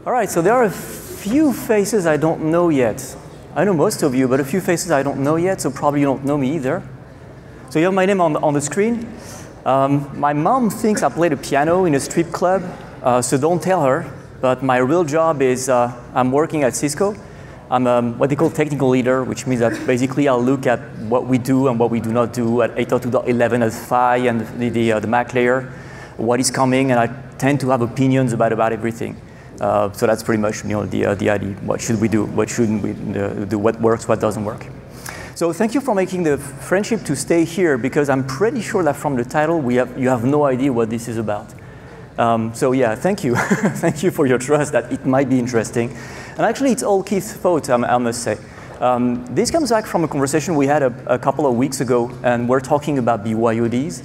All right, so there are a few faces I don't know yet. I know most of you, but a few faces I don't know yet, so probably you don't know me either. So you have my name on the screen. My mom thinks I played the piano in a strip club, so don't tell her. But my real job is I'm working at Cisco. I'm what they call technical leader, which means that basically I'll look at what we do and what we do not do at 802.11 at PHY and the Mac layer, what is coming, and I tend to have opinions about everything. So that's pretty much the idea. What should we do? What shouldn't we do? What works? What doesn't work? So thank you for making the friendship to stay here, because I'm pretty sure that from the title you have no idea what this is about. So yeah, thank you. Thank you for your trust that it might be interesting. And actually, it's all Keith's fault, I must say. This comes back from a conversation we had a couple of weeks ago, and we're talking about BYODs.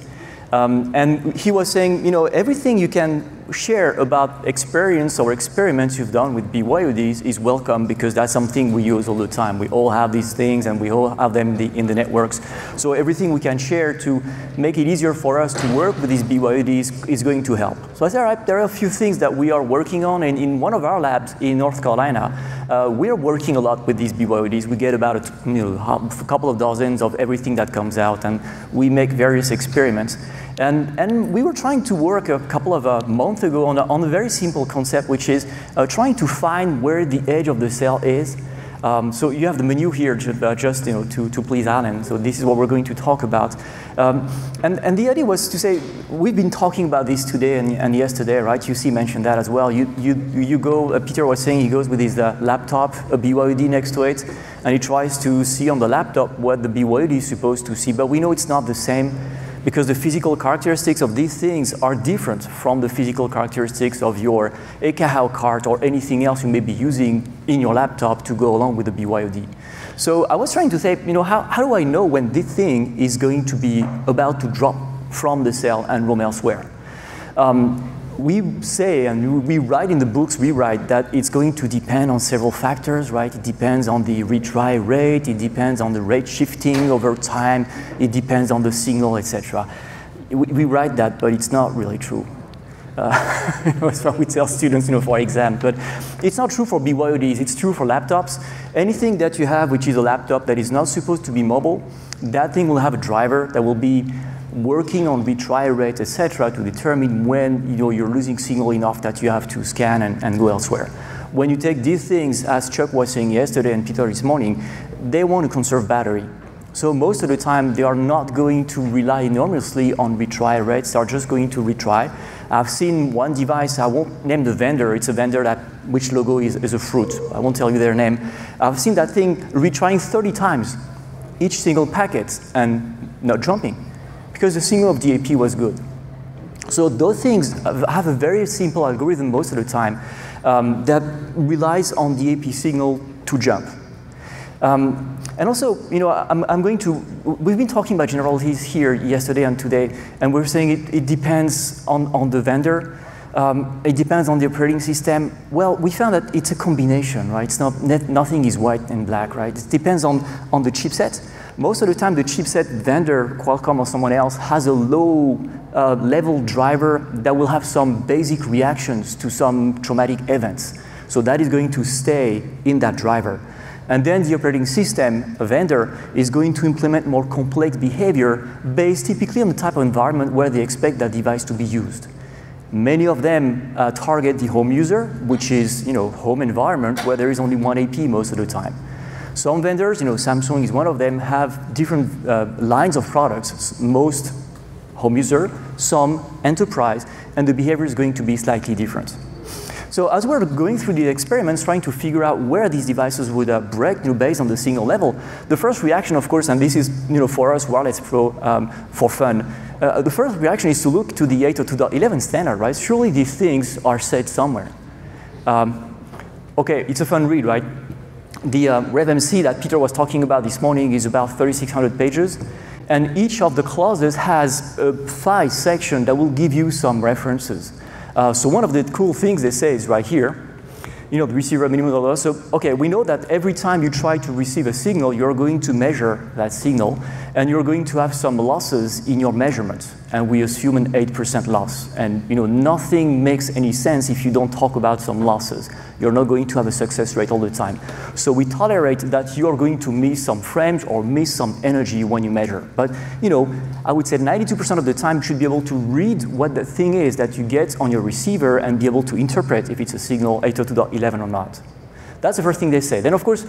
And he was saying, everything you can share about experience or experiments you've done with BYODs is welcome, because that's something we use all the time. We all have these things, and we all have them in the networks. So everything we can share to make it easier for us to work with these BYODs is going to help. So I said, all right, there are a few things that we are working on, and in one of our labs in North Carolina, we're working a lot with these BYODs. We get about a couple of dozens of everything that comes out, and we make various experiments. And we were trying to work a couple of months ago on a very simple concept, which is trying to find where the edge of the cell is. So you have the menu here just to please Alan. So this is what we're going to talk about. And the idea was to say, we've been talking about this today and yesterday, right? UC mentioned that as well. You go, Peter was saying he goes with his laptop, a BYOD next to it, and he tries to see on the laptop what the BYOD is supposed to see. But we know it's not the same, because the physical characteristics of these things are different from the physical characteristics of your Ekahau card or anything else you may be using in your laptop to go along with the BYOD. So I was trying to say, how do I know when this thing is going to be about to drop from the cell and roam elsewhere? We say, and we write in the books we write, that it's going to depend on several factors, right? It depends on the retry rate, it depends on the rate shifting over time, it depends on the signal, etc. We write that, but it's not really true. That's what we tell students for exam, but it's not true for BYODs, it's true for laptops. Anything that you have which is a laptop that is not supposed to be mobile, that thing will have a driver that will be working on retry rate, etc., to determine when you're losing signal enough that you have to scan and go elsewhere. When you take these things, as Chuck was saying yesterday and Peter this morning, they want to conserve battery. So most of the time, they are not going to rely enormously on retry rates. They are just going to retry. I've seen one device, I won't name the vendor. It's a vendor which logo is a fruit. I won't tell you their name. I've seen that thing retrying 30 times each single packet and not jumping, because the signal of DAP was good. So those things have a very simple algorithm most of the time that relies on DAP signal to jump. And also, we've been talking about generalities here yesterday and today, and we're saying it depends on the vendor. It depends on the operating system. Well, we found that it's a combination, right? It's nothing is white and black, right? It depends on the chipset. Most of the time, the chipset vendor, Qualcomm or someone else, has a low level driver that will have some basic reactions to some traumatic events. So that is going to stay in that driver. And then the operating system vendor is going to implement more complex behavior based typically on the type of environment where they expect that device to be used. Many of them target the home user, which is home environment where there is only one AP most of the time. Some vendors, Samsung is one of them, have different lines of products, most home user, some enterprise, and the behavior is going to be slightly different. So as we're going through the experiments, trying to figure out where these devices would break based on the signal level, the first reaction, of course, and this is for us, Wireless Pro, for fun, the first reaction is to look to the 802.11 standard, right? Surely these things are set somewhere. Okay, it's a fun read, right? The RevMC that Peter was talking about this morning is about 3,600 pages, and each of the clauses has a PHY section that will give you some references. So one of the cool things they say is right here, the receiver minimum loss. So, okay, we know that every time you try to receive a signal, you're going to measure that signal, and you're going to have some losses in your measurements. and we assume an 8% loss. And nothing makes any sense if you don't talk about some losses. You're not going to have a success rate all the time. So we tolerate that you're going to miss some frames or miss some energy when you measure. But I would say 92% of the time you should be able to read what the thing is that you get on your receiver and be able to interpret if it's a signal 802.11 or not. That's the first thing they say. Then, of course,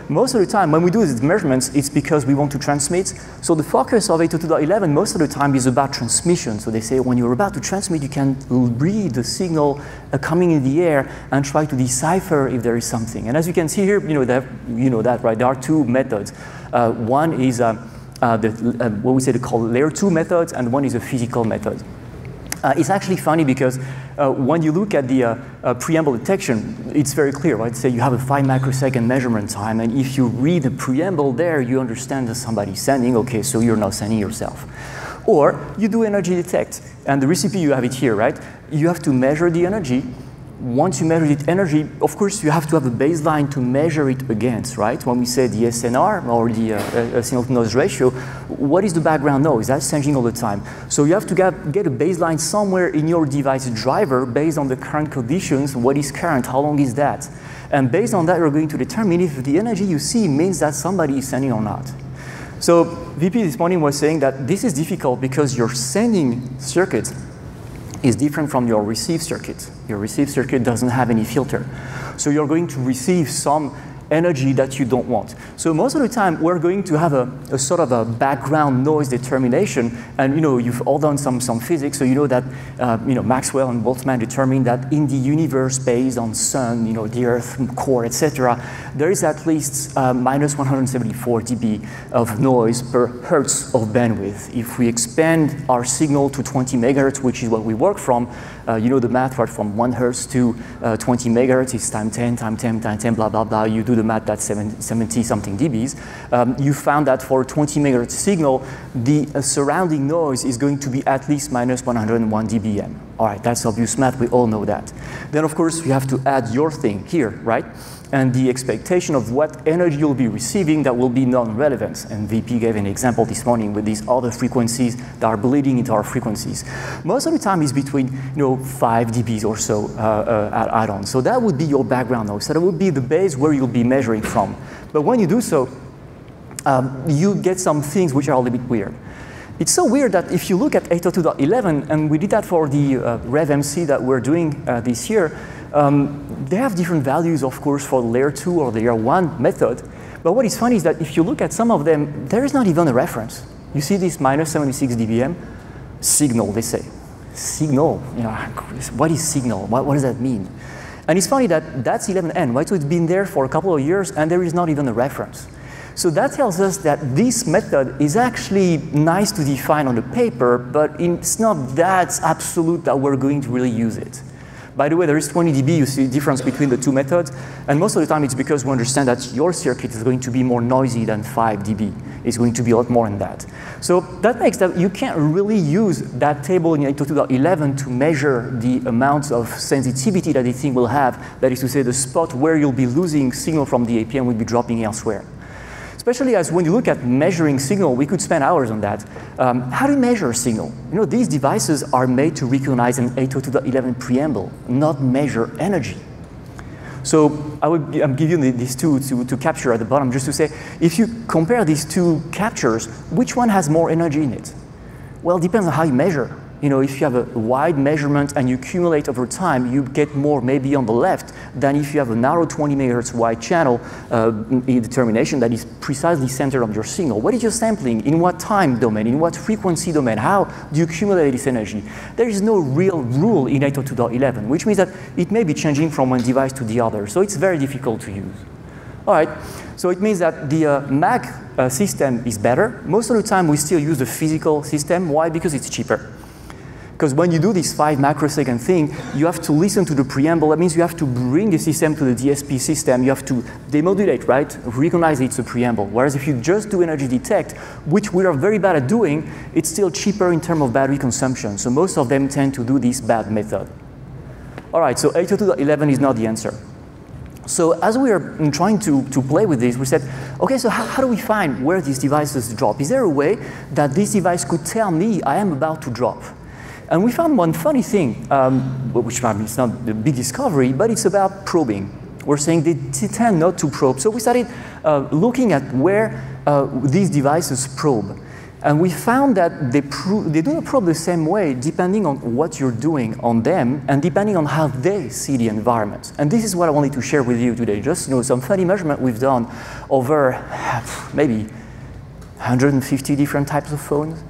most of the time when we do these measurements, it's because we want to transmit. So the focus of 802.11 most of the time is about transmission. So they say when you're about to transmit, you can read the signal coming in the air and try to decipher if there is something. And as you can see here, that, right? There are two methods. One is what we say called layer 2 methods, and one is a physical method. It's actually funny because when you look at the preamble detection, it's very clear, right? Say you have a 5 microsecond measurement time, and if you read the preamble there, you understand that somebody's sending, okay, so you're not sending yourself. Or you do energy detect, and the recipe, you have it here, right? You have to measure the energy. Once you measure the energy, of course, you have to have a baseline to measure it against, right? When we say the SNR, or the signal-to-noise ratio, what is the background noise? That's changing all the time. So you have to get a baseline somewhere in your device driver based on the current conditions. What is current? How long is that? And based on that, you're going to determine if the energy you see means that somebody is sending or not. So VP this morning was saying that this is difficult because your sending circuit is different from your receive circuit. Your receive circuit doesn't have any filter. So you're going to receive some energy that you don't want. So most of the time, we're going to have a sort of a background noise determination. And you've all done some physics, so you know that Maxwell and Boltzmann determined that in the universe based on sun, the Earth core, etc., there is at least minus 174 dB of noise per hertz of bandwidth. If we expand our signal to 20 megahertz, which is what we work from, the math, right, from 1 hertz to 20 megahertz is time 10, time 10, time 10, blah, blah, blah. You do the math, that's 70-something dBs. You found that for a 20 megahertz signal, the surrounding noise is going to be at least minus 101 dBm. All right, that's obvious math. We all know that. Then, of course, you have to add your thing here, right? And the expectation of what energy you'll be receiving that will be non-relevant. And VP gave an example this morning with these other frequencies that are bleeding into our frequencies. Most of the time is between 5 dBs or so add-on. So that would be your background noise. So that would be the base where you'll be measuring from. But when you do so, you get some things which are a little bit weird. It's so weird that if you look at 802.11, and we did that for the RevMC that we're doing this year, they have different values, of course, for layer 2 or layer 1 method. But what is funny is that if you look at some of them, there is not even a reference. You see this minus 76 dBm? Signal, they say. Signal, what is signal? What does that mean? And it's funny that that's 11N, right? So it's been there for a couple of years, and there is not even a reference. So that tells us that this method is actually nice to define on the paper, but it's not that absolute that we're going to really use it. By the way, there is 20 dB, you see the difference between the two methods, and most of the time it's because we understand that your circuit is going to be more noisy than 5 dB. It's going to be a lot more than that. So that makes that you can't really use that table in 802.11 to measure the amount of sensitivity that the thing will have. That is to say, the spot where you'll be losing signal from the APM will be dropping elsewhere. Especially as when you look at measuring signal, we could spend hours on that. How do you measure a signal? These devices are made to recognize an 802.11 preamble, not measure energy. So I would give you these two to capture at the bottom, just to say, if you compare these two captures, which one has more energy in it? Well, it depends on how you measure. If you have a wide measurement and you accumulate over time, you get more maybe on the left than if you have a narrow 20 megahertz wide channel determination that is precisely centered on your signal. What is your sampling? In what time domain? In what frequency domain? How do you accumulate this energy? There is no real rule in 802.11, which means that it may be changing from one device to the other. So it's very difficult to use. All right, so it means that the MAC system is better. Most of the time, we still use the physical system. Why? Because it's cheaper. Because when you do this 5 microsecond thing, you have to listen to the preamble. That means you have to bring the system to the DSP system. You have to demodulate, right? Recognize it's a preamble. Whereas if you just do energy detect, which we are very bad at doing, it's still cheaper in terms of battery consumption. So most of them tend to do this bad method. All right, so 802.11 is not the answer. So as we are trying to play with this, we said, okay, so how do we find where these devices drop? Is there a way that this device could tell me I am about to drop? And we found one funny thing, which I mean, it's not a big discovery, but it's about probing. We're saying they tend not to probe. So we started looking at where these devices probe. And we found that they do not probe the same way depending on what you're doing on them and depending on how they see the environment. And this is what I wanted to share with you today. Just some funny measurement we've done over maybe 150 different types of phones.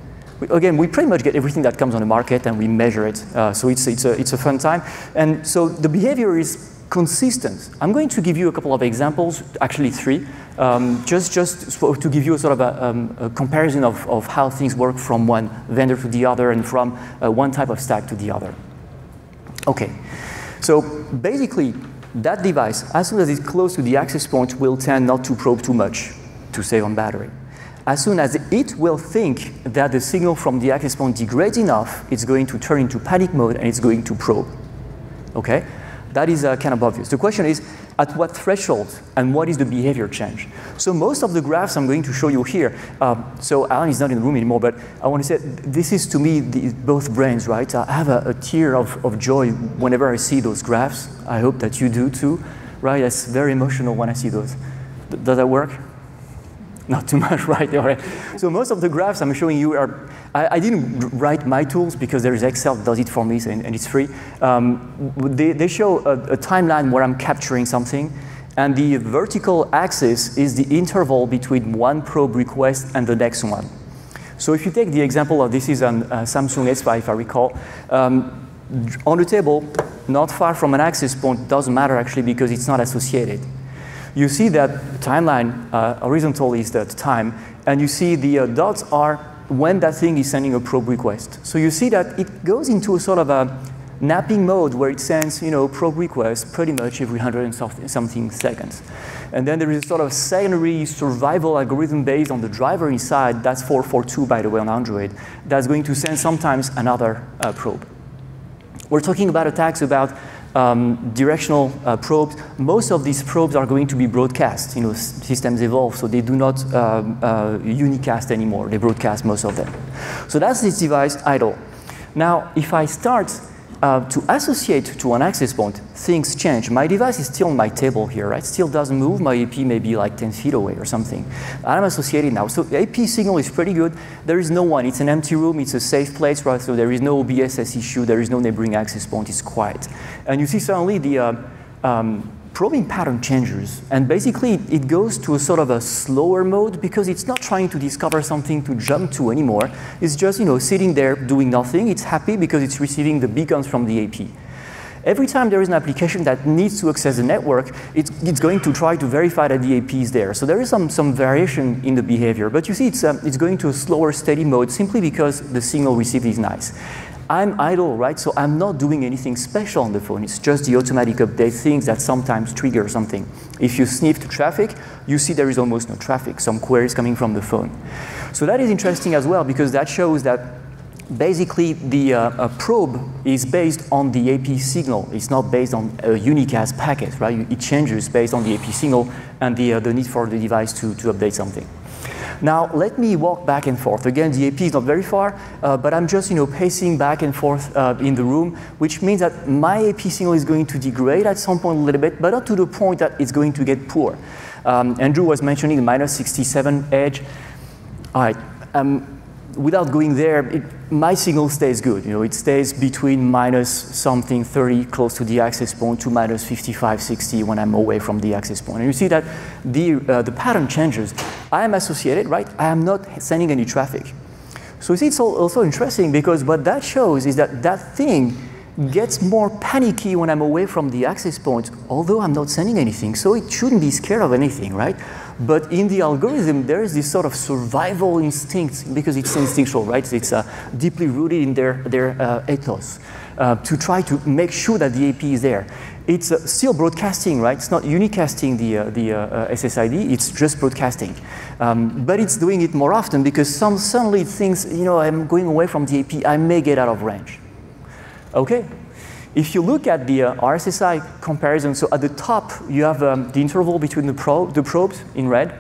Again, we pretty much get everything that comes on the market and we measure it. So it's a fun time. And so the behavior is consistent. I'm going to give you a couple of examples, actually 3, just to give you a sort of a comparison of how things work from one vendor to the other and from one type of stack to the other. Okay, so basically that device, as soon as it's close to the access point, will tend not to probe too much to save on battery. As soon as it will think that the signal from the access point degrades enough, it's going to turn into panic mode and it's going to probe. Okay? That is kind of obvious. The question is, at what threshold and what is the behavior change? So most of the graphs I'm going to show you here, so Alan is not in the room anymore, but I want to say this is to me both brains, right? I have a tear of joy whenever I see those graphs. I hope that you do too, right? It's very emotional when I see those. Does that work? Not too much, right? All right. So most of the graphs I'm showing you are, I didn't write my tools because there is Excel that does it for me and it's free. They show a timeline where I'm capturing something, and the vertical axis is the interval between one probe request and the next one. So if you take the example of this is on Samsung S5, if I recall, on the table, not far from an access point, doesn't matter actually because it's not associated. You see that timeline horizontal is the time, and you see the dots are when that thing is sending a probe request. So you see that it goes into a sort of a napping mode where it sends probe requests pretty much every 100 and something seconds. And then there is a sort of secondary survival algorithm based on the driver inside, that's 442 by the way on Android, that's going to send sometimes another probe. We're talking about attacks about directional probes. Most of these probes are going to be broadcast. Systems evolve, so they do not unicast anymore. They broadcast most of them. So that's this device idle. Now, if I start to associate to an access point, things change. My device is still on my table here, right? Still doesn't move. My AP may be like 10 feet away or something. I'm associated now. So the AP signal is pretty good. There is no one. It's an empty room. It's a safe place, right? So there is no BSS issue. There is no neighboring access point. It's quiet. And you see suddenly the probing pattern changes. And basically, it goes to a sort of a slower mode because it's not trying to discover something to jump to anymore. It's just sitting there doing nothing. It's happy because it's receiving the beacons from the AP. Every time there is an application that needs to access the network, it's going to try to verify that the AP is there. So there is some variation in the behavior. But you see, it's going to a slower, steady mode simply because the signal received is nice. I'm idle, right? So I'm not doing anything special on the phone. It's just the automatic update things that sometimes trigger something. If you sniff to traffic, you see there is almost no traffic, some queries coming from the phone. So that is interesting as well because that shows that basically the probe is based on the AP signal. It's not based on a unicast packet, right? It changes based on the AP signal and the need for the device to update something. Now, let me walk back and forth. Again, the AP is not very far, but I'm just pacing back and forth in the room, which means that my AP signal is going to degrade at some point a little bit, but not to the point that it's going to get poor. Andrew was mentioning the minus 67 edge. All right. Without going there, my signal stays good. It stays between minus something 30 close to the access point to minus 55, 60 when I'm away from the access point. And you see that the pattern changes. I am associated, right? I am not sending any traffic. So you see, it's also interesting because what that shows is that that thing gets more panicky when I'm away from the access point, although I'm not sending anything. So it shouldn't be scared of anything, right? But in the algorithm, there is this sort of survival instinct because it's instinctual, right? It's deeply rooted in their ethos to try to make sure that the AP is there. It's still broadcasting, right? It's not unicasting the SSID, it's just broadcasting. But it's doing it more often because suddenly it thinks, I'm going away from the AP, I may get out of range. Okay? if you look at the RSSI comparison, so at the top you have the interval between the probes in red,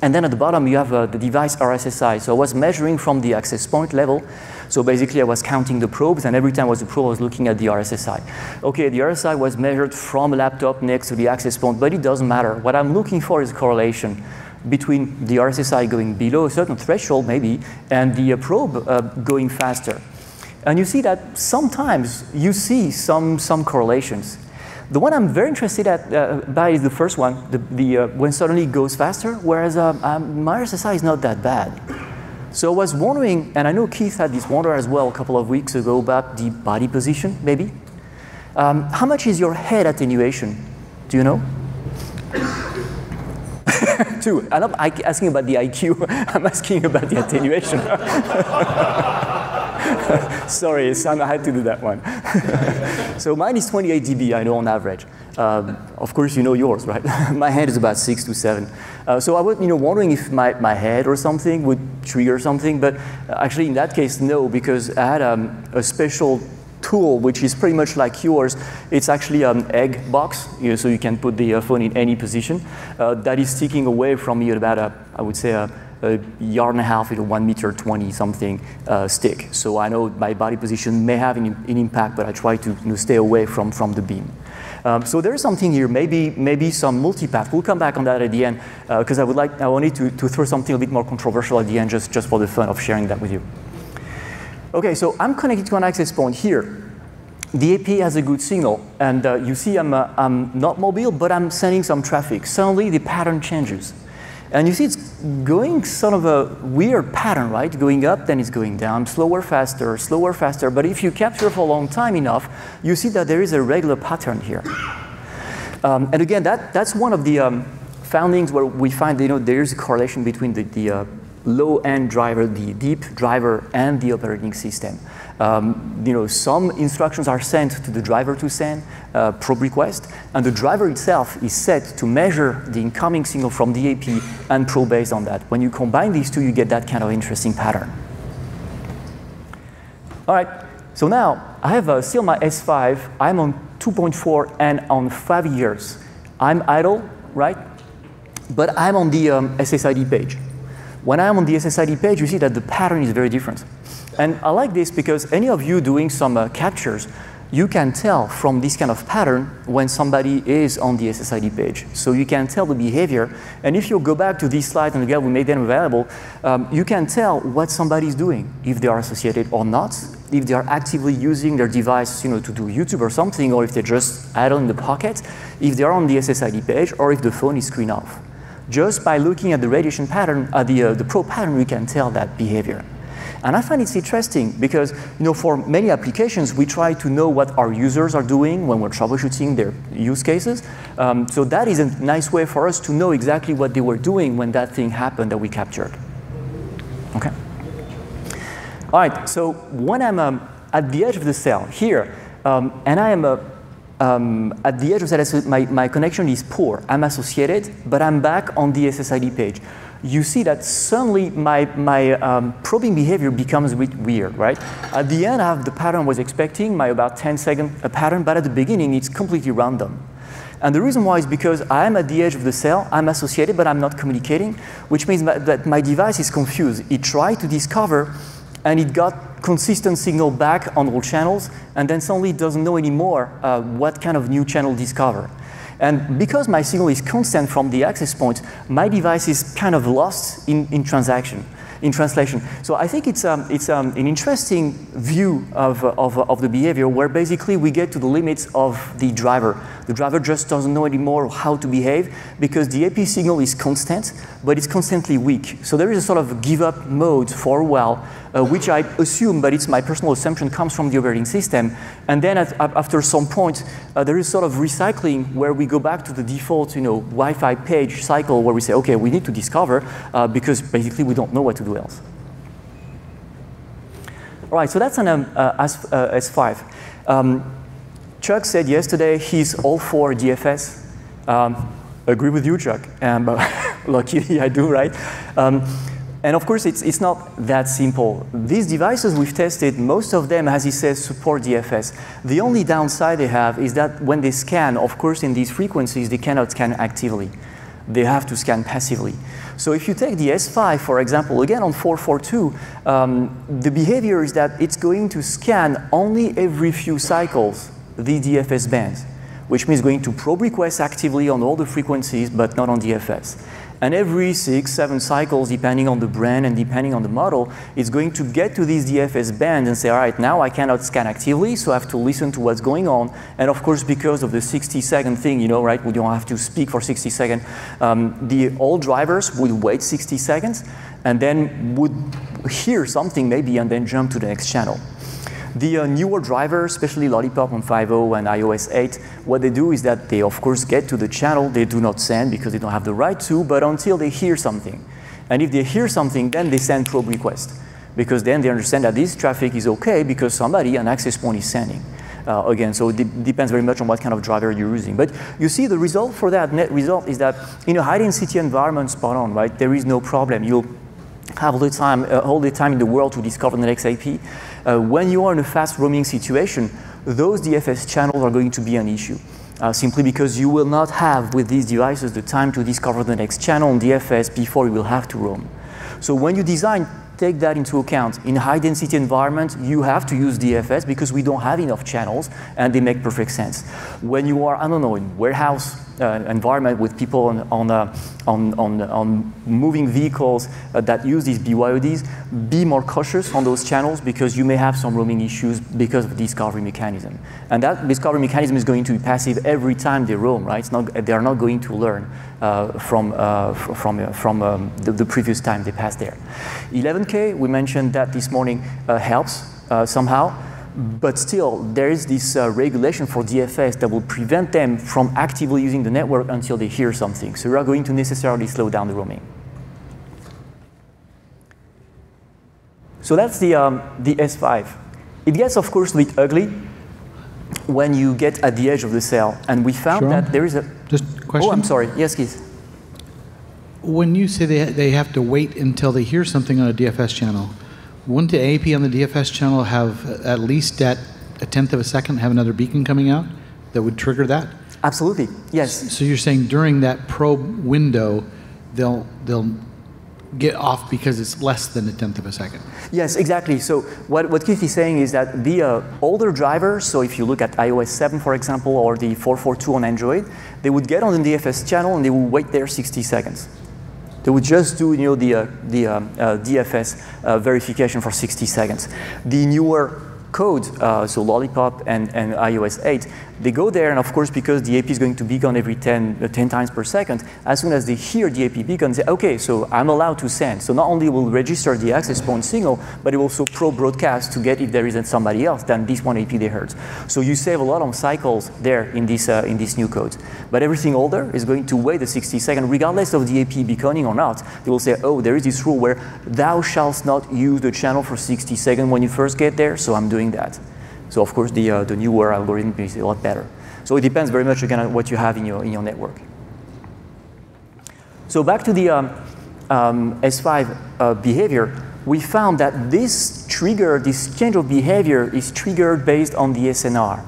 and then at the bottom you have the device RSSI. So I was measuring from the access point level. So basically I was counting the probes, and every time I was a probe I was looking at the RSSI. Okay, the RSSI was measured from a laptop next to the access point, but it doesn't matter. What I'm looking for is a correlation between the RSSI going below a certain threshold maybe, and the probe going faster. And you see that sometimes you see some correlations. The one I'm very interested by is the first one, when suddenly it goes faster, whereas my RSSI is not that bad. So I was wondering, and I know Keith had this wonder as well a couple of weeks ago about the body position, maybe. How much is your head attenuation? Do you know? 2. I'm not asking about the IQ, I'm asking about the attenuation. Sorry, I had to do that one. So mine is 28 dB, I know, on average. Of course, you know yours, right? My head is about 6 to 7. So I was wondering if my head or something would trigger something, but actually in that case, no, because I had a special tool which is pretty much like yours. It's actually an egg box, so you can put the phone in any position. That is sticking away from me at about, I would say, a yard and a half with a 1 meter 20 something stick. So I know my body position may have an impact, but I try to stay away from the beam. So there's something here, maybe some multipath. We'll come back on that at the end, because I wanted to throw something a bit more controversial at the end, just for the fun of sharing that with you. Okay, so I'm connected to an access point here. The AP has a good signal, and you see I'm not mobile, but I'm sending some traffic. Suddenly the pattern changes. And you see it's going sort of a weird pattern, right? Going up, then it's going down, slower, faster, but if you capture for a long time enough, you see that there is a regular pattern here. And again, that's one of the findings where we find there is a correlation between the low-end driver, the deep driver, and the operating system. Some instructions are sent to the driver to send probe request, and the driver itself is set to measure the incoming signal from the AP and probe based on that. When you combine these two, you get that kind of interesting pattern. All right, so now I have still my S5. I'm on 2.4 and on 5 years. I'm idle, right? But I'm on the SSID page. When I'm on the SSID page, you see that the pattern is very different. And I like this because any of you doing some captures, you can tell from this kind of pattern when somebody is on the SSID page. So you can tell the behavior. And if you go back to these slides, and again, we made them available, you can tell what somebody is doing, if they are associated or not, if they are actively using their device to do YouTube or something, or if they're just idle in the pocket, if they are on the SSID page, or if the phone is screen off. Just by looking at the radiation pattern, the probe pattern, we can tell that behavior. And I find it's interesting because for many applications, we try to know what our users are doing when we're troubleshooting their use cases. So that is a nice way for us to know exactly what they were doing when that thing happened that we captured. Okay. All right, so when I'm at the edge of the cell here, and I am at the edge of the cell, my connection is poor. I'm associated, but I'm back on the SSID page. You see that suddenly my probing behavior becomes a bit weird, right? At the end, I have the pattern I was expecting, my about 10-second pattern, but at the beginning, it's completely random. And the reason why is because I'm at the edge of the cell, I'm associated, but I'm not communicating, which means that my device is confused. It tried to discover, and it got consistent signal back on all channels, and then suddenly it doesn't know anymore what kind of new channel discover. And because my signal is constant from the access point, my device is kind of lost in translation. So I think it's an interesting view of the behavior where basically we get to the limits of the driver. The driver just doesn't know anymore how to behave because the AP signal is constant, but it's constantly weak. So there is a sort of give up mode for a while, which I assume, but it's my personal assumption, comes from the operating system. And then after some point, there is sort of recycling where we go back to the default Wi-Fi page cycle where we say, okay, we need to discover because basically we don't know what to do else. All right, so that's an S5. Chuck said yesterday he's all for DFS. Agree with you, Chuck. Luckily I do, right? And of course, it's not that simple. These devices we've tested, most of them, as he says, support DFS. The only downside they have is that when they scan, of course, in these frequencies, they cannot scan actively. They have to scan passively. So if you take the S5, for example, again on 442, the behavior is that it's going to scan only every few cycles the DFS bands, which means going to probe requests actively on all the frequencies, but not on DFS. And every 6, 7 cycles, depending on the brand and depending on the model, it's going to get to these DFS bands and say, all right, now I cannot scan actively, so I have to listen to what's going on. And of course, because of the 60-second thing, you know, right, we don't have to speak for 60 seconds, the old drivers would wait 60 seconds and then would hear something maybe and then jump to the next channel. The newer drivers, especially Lollipop on 5.0 and iOS 8, what they do is that they, of course, get to the channel. They do not send because they don't have the right to, but until they hear something. And if they hear something, then they send probe request, because then they understand that this traffic is OK because somebody, an access point, is sending. Again, so it depends very much on what kind of driver you're using. But you see the result for that, net result, is that in a high-density environment, spot on, right? There is no problem. You'll have all the time in the world to discover the next AP. When you are in a fast roaming situation, those DFS channels are going to be an issue, simply because you will not have, with these devices, the time to discover the next channel on DFS before you will have to roam. So when you design, take that into account. In a high-density environment, you have to use DFS because we don't have enough channels, and they make perfect sense. When you are, I don't know, in warehouse environment with people on moving vehicles that use these BYODs, be more cautious on those channels because you may have some roaming issues because of the discovery mechanism. And that discovery mechanism is going to be passive every time they roam, right? They are not going to learn from the previous time they passed there. 11K, we mentioned that this morning, helps somehow. But still, there is this regulation for DFS that will prevent them from actively using the network until they hear something. So we are going to necessarily slow down the roaming. So that's the S5. It gets, of course, a bit ugly when you get at the edge of the cell. And we found Jerome, that there is a... Just a question. Oh, I'm sorry. Yes, Keith. When you say they have to wait until they hear something on a DFS channel, wouldn't the AP on the DFS channel have at least at a 1/10 of a second have another beacon coming out that would trigger that? Absolutely, yes. So you're saying during that probe window, they'll get off because it's less than a 1/10 of a second? Yes, exactly. So what Keith is saying is that the older drivers, so if you look at iOS 7, for example, or the 442 on Android, they would get on the DFS channel and they would wait there 60 seconds. They would just do, you know, the DFS verification for 60 seconds. The newer code, so Lollipop and iOS 8, they go there, and of course, because the AP is going to beacon every 10 times per second, as soon as they hear the AP beacon, they say, okay, so I'm allowed to send. So not only will register the access point signal, but it will also pro-broadcast to get if there isn't somebody else than this one AP they heard. So you save a lot of cycles there in this new code. But everything older is going to wait the 60 seconds, regardless of the AP beaconing or not. They will say, oh, there is this rule where thou shalt not use the channel for 60 seconds when you first get there, so I'm doing that. So of course, the newer algorithm is a lot better. So it depends very much again on what you have in your network. So back to the S5 behavior, we found that this change of behavior is triggered based on the SNR.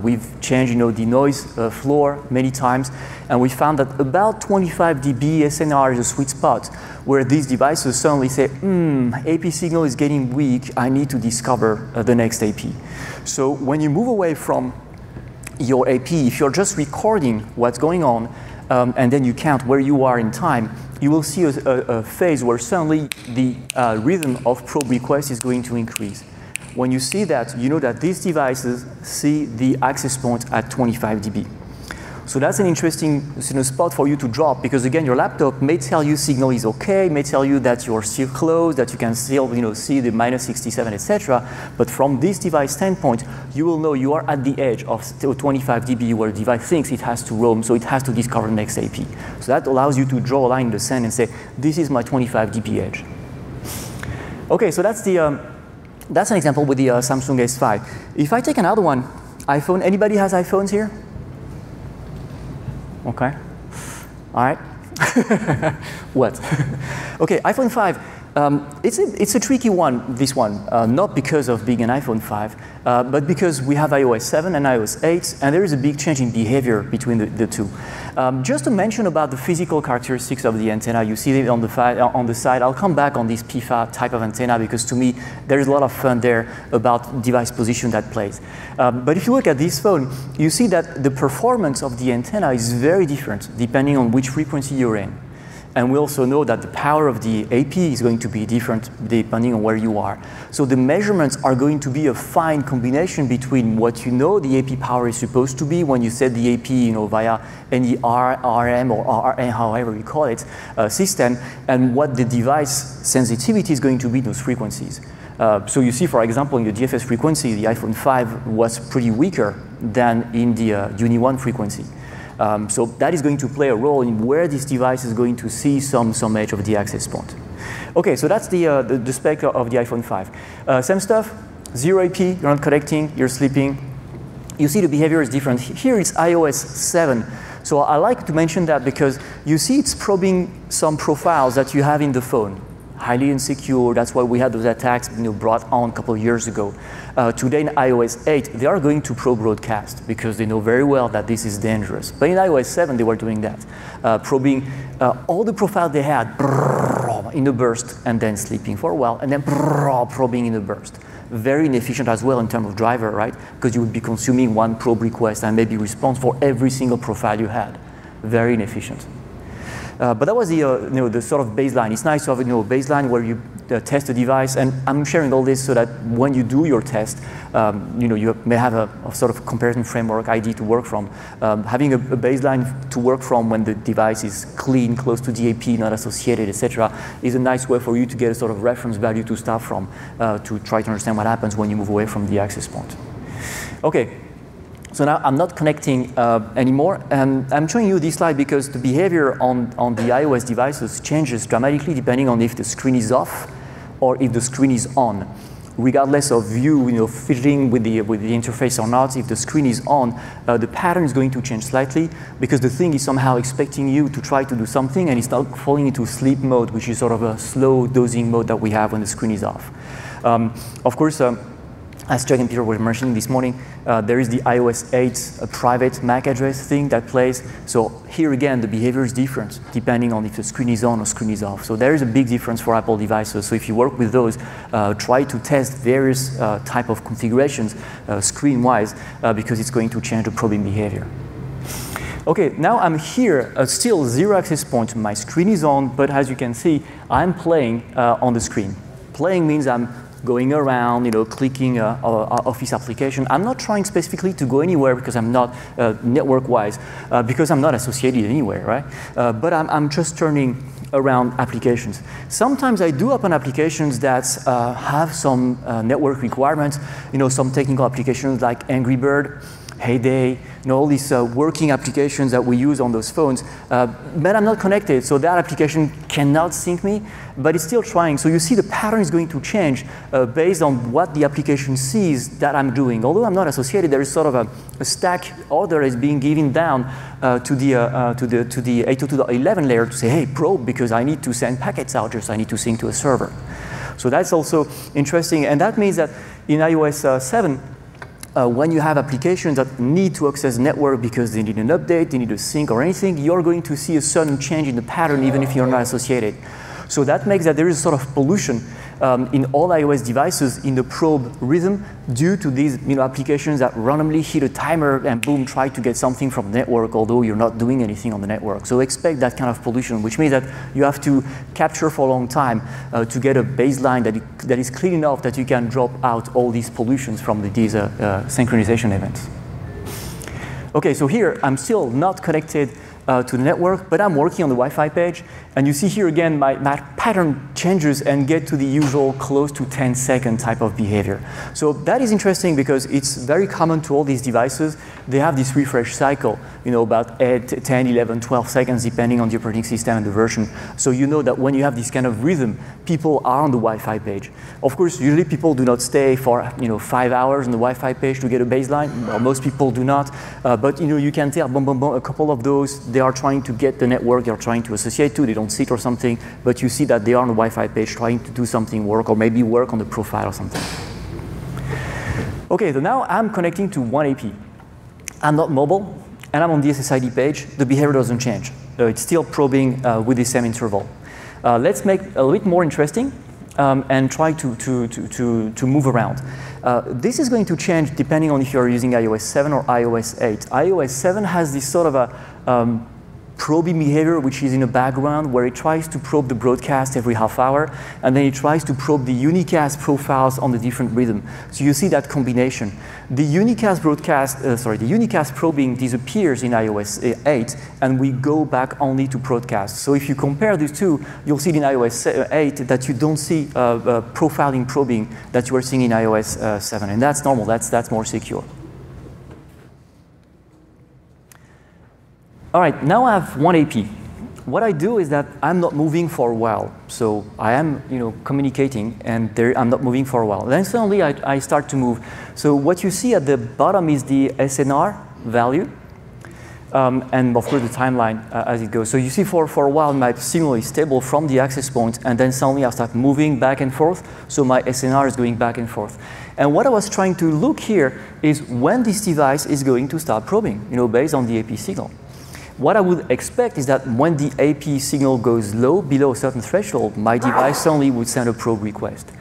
We've changed, you know, the noise floor many times, and we found that about 25 dB SNR is a sweet spot where these devices suddenly say, AP signal is getting weak, I need to discover the next AP. So when you move away from your AP, if you're just recording what's going on, and then you count where you are in time, you will see a phase where suddenly the rhythm of probe request is going to increase. When you see that, you know that these devices see the access point at 25 dB. So that's an interesting spot for you to drop, because again, your laptop may tell you signal is okay, may tell you that you're still close, that you can still see the -67, etc. But from this device standpoint, you will know you are at the edge of 25 dB where the device thinks it has to roam, so it has to discover the next AP. So that allows you to draw a line in the sand and say, this is my 25 dB edge. Okay, so that's an example with the Samsung S5. If I take another one, iPhone, anybody has iPhones here? Okay, all right. What? Okay, iPhone 5. It's a tricky one, this one, not because of being an iPhone 5, but because we have iOS 7 and iOS 8, and there is a big change in behavior between the two. Just to mention about the physical characteristics of the antenna, you see it on the side. I'll come back on this PFA type of antenna because to me, there's a lot of fun there about device position that plays. But if you look at this phone, you see that the performance of the antenna is very different depending on which frequency you're in. And we also know that the power of the AP is going to be different depending on where you are. So the measurements are going to be a fine combination between what you know the AP power is supposed to be when you set the AP via any RM or RN, however you call it, system, and what the device sensitivity is going to be in those frequencies. So you see, for example, in the DFS frequency, the iPhone 5 was pretty weaker than in the Uni 1 frequency. So that is going to play a role in where this device is going to see some edge of the access point. Okay, so that's the spec of the iPhone 5. Same stuff, 0 AP, you're not connecting, you're sleeping. You see the behavior is different. Here it's iOS 7. So I like to mention that because you see it's probing some profiles that you have in the phone. Highly insecure, that's why we had those attacks brought on a couple of years ago. Today in iOS 8, they are going to probe broadcast because they know very well that this is dangerous. But in iOS 7, they were doing that, probing all the profiles they had in a burst and then sleeping for a while and then probing in a burst. Very inefficient as well in terms of driver, right? Because you would be consuming one probe request and maybe response for every single profile you had. Very inefficient. But that was the sort of baseline. It's nice to have a baseline where you test the device, and I'm sharing all this so that when you do your test, you may have a sort of comparison framework ID to work from. Having a baseline to work from when the device is clean, close to DAP, not associated, etc., is a nice way for you to get a sort of reference value to start from to try to understand what happens when you move away from the access point. Okay. So now I'm not connecting anymore, and I'm showing you this slide because the behavior on the iOS devices changes dramatically depending on if the screen is off or if the screen is on. Regardless of you fiddling with the interface or not, if the screen is on, the pattern is going to change slightly because the thing is somehow expecting you to try to do something and it's not falling into sleep mode, which is sort of a slow dozing mode that we have when the screen is off. Of course, as Chuck and Peter were mentioning this morning, there is the iOS 8 private MAC address thing that plays. So here again, the behavior is different depending on if the screen is on or screen is off. So there is a big difference for Apple devices. So if you work with those, try to test various type of configurations screen-wise because it's going to change the probing behavior. Okay, now I'm here, still 0 access point. My screen is on, but as you can see, I'm playing on the screen. Playing means I'm going around, clicking Office application. I'm not trying specifically to go anywhere because I'm not network-wise, because I'm not associated anywhere, right? But I'm just turning around applications. Sometimes I do open applications that have some network requirements, some technical applications like Angry Bird, Heyday, all these working applications that we use on those phones, but I'm not connected, so that application cannot sync me, but it's still trying. So you see the pattern is going to change based on what the application sees that I'm doing. Although I'm not associated, there is sort of a stack order is being given down to the 802.11 layer to say, hey, probe, because I need to send packets out, just I need to sync to a server. So that's also interesting, and that means that in iOS 7, when you have applications that need to access the network because they need an update, they need a sync or anything, you're going to see a sudden change in the pattern even if you're not associated. So that makes that there is sort of pollution in all iOS devices in the probe rhythm due to these applications that randomly hit a timer and boom, try to get something from the network, although you're not doing anything on the network. So expect that kind of pollution, which means that you have to capture for a long time to get a baseline that is clean enough that you can drop out all these pollutions from these synchronization events. Okay, so here I'm still not connected to the network, but I'm working on the Wi-Fi page, and you see here again my pattern changes and get to the usual close to 10-second type of behavior. So that is interesting because it's very common to all these devices. They have this refresh cycle, about 8, 10, 11, 12 seconds depending on the operating system and the version. So you know that when you have this kind of rhythm, people are on the Wi-Fi page. Of course, usually people do not stay for 5 hours on the Wi-Fi page to get a baseline. Well, most people do not, but you can tell boom, boom, boom, a couple of those they are trying to get the network they're trying to associate to, they don't see it or something, but you see that they are on the Wi-Fi page trying to do something work, or maybe work on the profile or something. Okay, so now I'm connecting to one AP. I'm not mobile, and I'm on the SSID page. The behavior doesn't change. It's still probing with the same interval. Let's make it a little bit more interesting and try to move around. This is going to change depending on if you're using iOS 7 or iOS 8. iOS 7 has this sort of a probing behavior which is in the background, where it tries to probe the broadcast every half hour, and then it tries to probe the unicast profiles on the different rhythm. So you see that combination. The unicast the unicast probing disappears in iOS 8, and we go back only to broadcast. So if you compare these two, you'll see in iOS 8 that you don't see profiling probing that you are seeing in iOS 7, and that's normal. That's more secure. All right, now I have one AP. What I do is that I'm not moving for a while. So I am, communicating, and I'm not moving for a while. Then suddenly I start to move. So what you see at the bottom is the SNR value, and of course the timeline as it goes. So you see for a while my signal is stable from the access point, and then suddenly I start moving back and forth. So my SNR is going back and forth. And what I was trying to look here is when this device is going to start probing, based on the AP signal. What I would expect is that when the AP signal goes low, below a certain threshold, my device suddenly would send a probe request.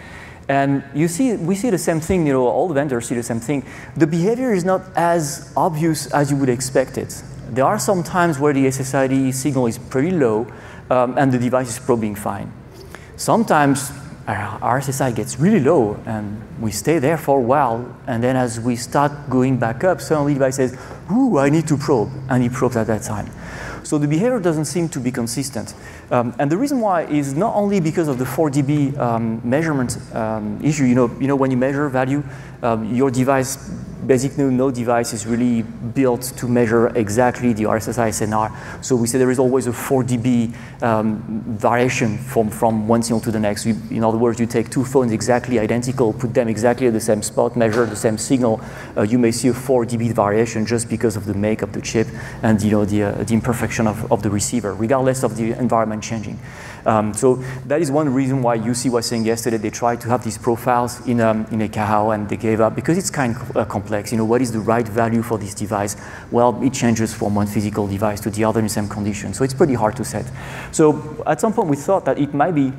And we see the same thing, all the vendors see the same thing. The behavior is not as obvious as you would expect it. There are some times where the SSID signal is pretty low, and the device is probing fine. Sometimes our SSI gets really low, and we stay there for a while, and then as we start going back up, suddenly the device says, ooh, I need to probe, and he probes at that time. So the behavior doesn't seem to be consistent. And the reason why is not only because of the 4 dB measurement issue. When you measure value, your device, basically no device is really built to measure exactly the RSSI SNR. So we say there is always a 4 dB variation from one signal to the next. In other words, you take two phones exactly identical, put them exactly at the same spot, measure the same signal, you may see a 4 dB variation just because of the make of the chip and the imperfection of the receiver, regardless of the environment changing. So that is one reason why UC was saying yesterday they tried to have these profiles in a Kahao, and they gave up because it's kind of complex. What is the right value for this device? Well, it changes from one physical device to the other in the same condition, so it's pretty hard to set. So at some point we thought that it might be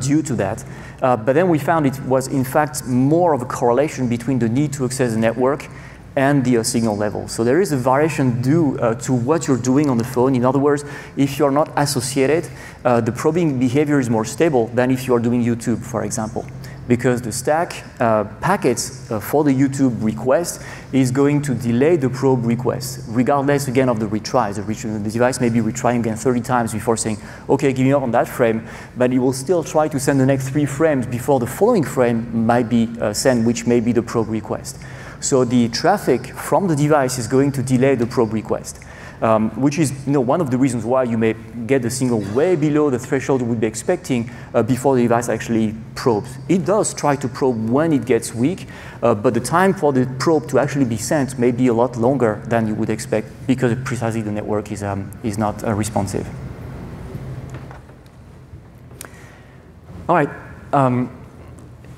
due to that, but then we found it was in fact more of a correlation between the need to access the network and the signal level. So there is a variation due to what you're doing on the phone. In other words, if you're not associated, the probing behavior is more stable than if you're doing YouTube, for example, because the stack packets for the YouTube request is going to delay the probe request, regardless again of the retries. The device may be retrying again 30 times before saying, okay, give me up on that frame, but it will still try to send the next 3 frames before the following frame might be sent, which may be the probe request. So the traffic from the device is going to delay the probe request, which is one of the reasons why you may get the signal way below the threshold you would be expecting before the device actually probes. It does try to probe when it gets weak, but the time for the probe to actually be sent may be a lot longer than you would expect because precisely the network is not responsive. All right.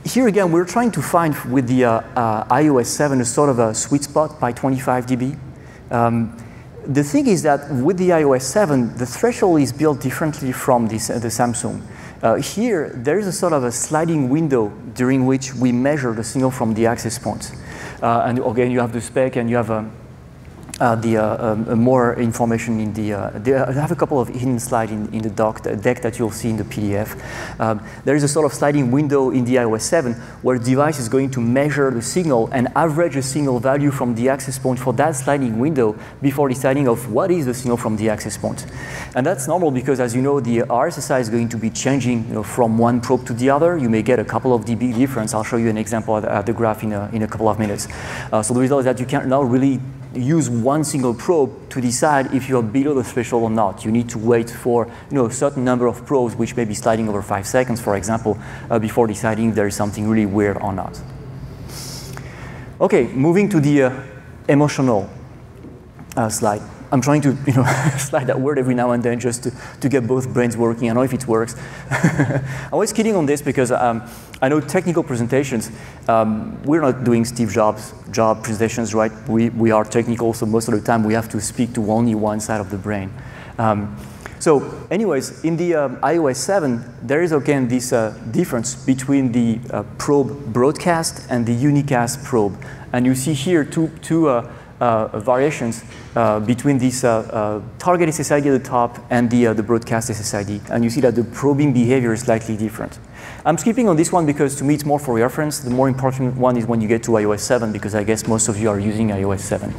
Here again, we're trying to find with the iOS 7 a sort of a sweet spot by 25 dB. The thing is that with the iOS 7, the threshold is built differently from the Samsung. Here, there is a sort of a sliding window during which we measure the signal from the access points. And again, you have the spec and you have more information in the, I have a couple of hidden slides in the deck that you'll see in the PDF. There is a sort of sliding window in the iOS 7 where the device is going to measure the signal and average a signal value from the access point for that sliding window before deciding of what is the signal from the access point. And that's normal because, as you know, the RSSI is going to be changing from one probe to the other. You may get a couple of dB difference. I'll show you an example at the graph in a couple of minutes. So the result is that you can't now really use one single probe to decide if you're below the threshold or not. You need to wait for a certain number of probes, which may be sliding over 5 seconds, for example, before deciding if there is something really weird or not. Okay, moving to the emotional slide. I'm trying to slide that word every now and then just to get both brains working. I don't know if it works. I'm always kidding on this because I know technical presentations, we're not doing Steve Jobs job presentations, right? We are technical, so most of the time we have to speak to only one side of the brain. So anyways, in the iOS 7, there is again this difference between the probe broadcast and the unicast probe. And you see here two variations between this target SSID at the top and the broadcast SSID. And you see that the probing behavior is slightly different. I'm skipping on this one because to me it's more for reference. The more important one is when you get to iOS 7 because I guess most of you are using iOS 7.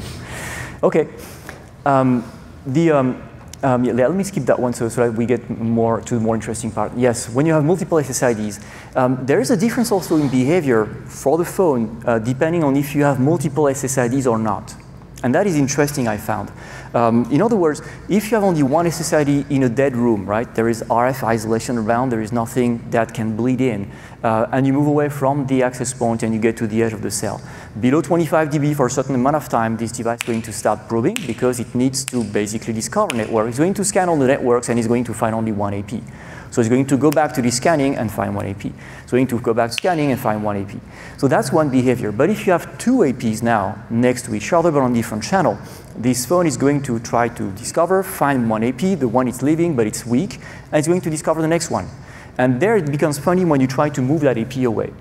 Okay. Yeah, let me skip that one so that we get more to the more interesting part. Yes, when you have multiple SSIDs, there is a difference also in behavior for the phone depending on if you have multiple SSIDs or not. And that is interesting, I found. In other words, if you have only one SSID in a dead room, right, there is RF isolation around, there is nothing that can bleed in, and you move away from the access point and you get to the edge of the cell. Below 25 dB for a certain amount of time, this device is going to start probing because it needs to basically discover network. It's going to scan all the networks and it's going to find only one AP. So it's going to go back to the scanning and find one AP. It's going to go back to scanning and find one AP. So that's one behavior. But if you have two APs now next to each other but on different channel, this phone is going to try to discover, find one AP, the one it's leaving but it's weak, and it's going to discover the next one. And there it becomes funny when you try to move that AP away.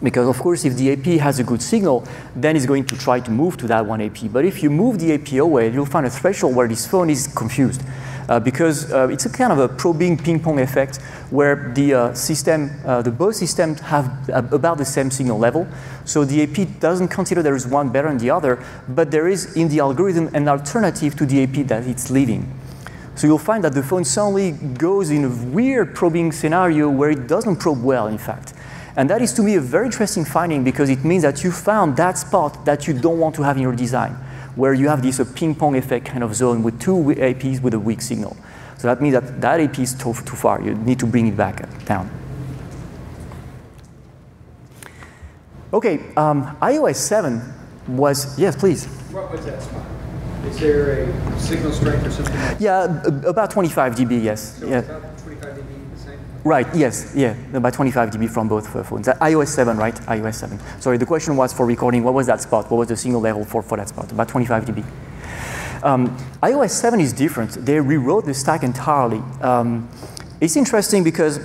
Because of course, if the AP has a good signal, then it's going to try to move to that one AP. But if you move the AP away, you'll find a threshold where this phone is confused. Because it's a kind of a probing ping-pong effect where the both systems have about the same signal level. So the AP doesn't consider there is one better than the other, but there is in the algorithm an alternative to the AP that it's leaving. So you'll find that the phone suddenly goes in a weird probing scenario where it doesn't probe well, in fact. And that is to me a very interesting finding because it means that you found that spot that you don't want to have in your design, where you have this ping-pong effect kind of zone with two APs with a weak signal. So that means that that AP is too far. You need to bring it back down. Okay, iOS 7 was, yes, please. What was that spot? Is there a signal strength or something like that? Yeah, about 25 dB, yes. So yeah. about 25 dB the same? Right, yes, yeah, about 25 dB from both phones. iOS 7, right? iOS 7. Sorry, the question was for recording, what was that spot? What was the signal level for that spot? About 25 dB. iOS 7 is different. They rewrote the stack entirely. It's interesting because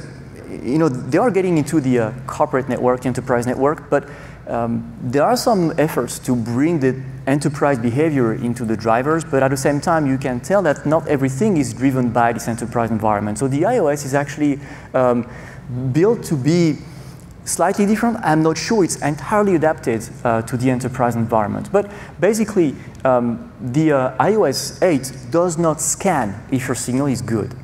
they are getting into the corporate network, the enterprise network, but there are some efforts to bring the enterprise behavior into the drivers, but at the same time, you can tell that not everything is driven by this enterprise environment. So the iOS is actually built to be slightly different. I'm not sure it's entirely adapted to the enterprise environment. But basically, the iOS 8 does not scan if your signal is good.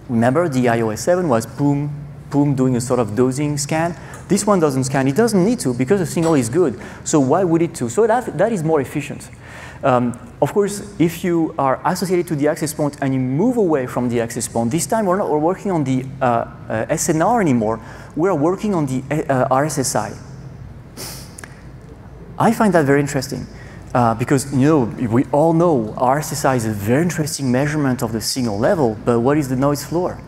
Remember, the iOS 7 was boom, boom, doing a sort of dosing scan. This one doesn't scan. It doesn't need to because the signal is good. So why would it to? So that is more efficient. Of course, if you are associated to the access point and you move away from the access point, this time we're working on the SNR anymore. We're working on the RSSI. I find that very interesting because we all know RSSI is a very interesting measurement of the signal level, but what is the noise floor?